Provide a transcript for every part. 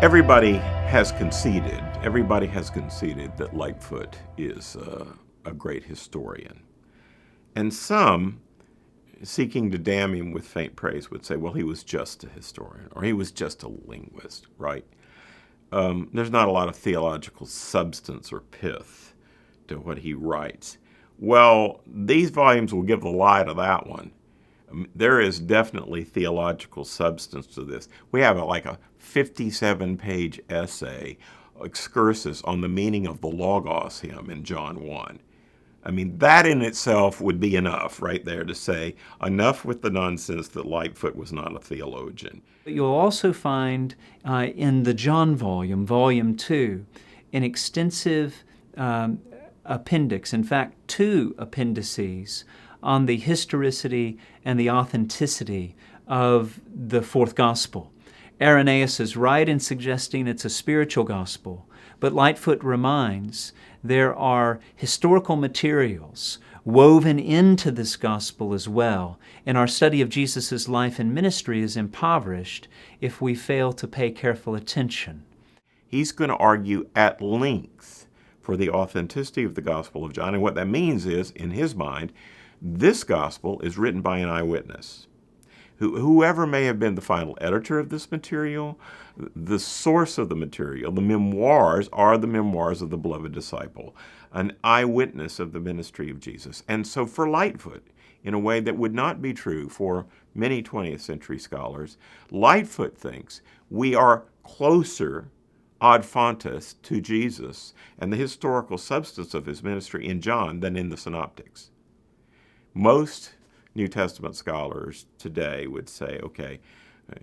Everybody has conceded that Lightfoot is a great historian. And some, seeking to damn him with faint praise, would say, well, he was just a historian, or he was just a linguist, right? There's not a lot of theological substance or pith to what he writes. Well, these volumes will give the lie to that one. There is definitely theological substance to this. We have like a 57-page essay, excursus, on the meaning of the Logos hymn in John 1. I mean, that in itself would be enough right there to say, enough with the nonsense that Lightfoot was not a theologian. You'll also find in the John volume, volume 2, an extensive appendix, in fact, 2 appendices on the historicity and the authenticity of the fourth gospel. Irenaeus is right in suggesting it's a spiritual gospel, but Lightfoot reminds there are historical materials woven into this gospel as well, and our study of Jesus' life and ministry is impoverished if we fail to pay careful attention. He's going to argue at length for the authenticity of the Gospel of John, and what that means is, in his mind, this gospel is written by an eyewitness. Whoever may have been the final editor of this material, the source of the material, the memoirs are the memoirs of the beloved disciple, an eyewitness of the ministry of Jesus. And so for Lightfoot, in a way that would not be true for many 20th century scholars, Lightfoot thinks we are closer ad fontes to Jesus and the historical substance of his ministry in John than in the synoptics. Most New Testament scholars today would say, okay,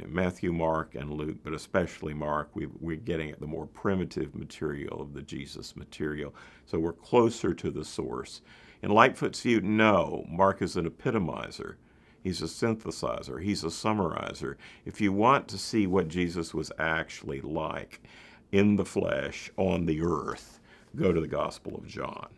Matthew, Mark, and Luke, but especially Mark, we're getting at the more primitive material of the Jesus material, so we're closer to the source. In Lightfoot's view, no, Mark is an epitomizer. He's a synthesizer. He's a summarizer. If you want to see what Jesus was actually like in the flesh on the earth, go to the Gospel of John.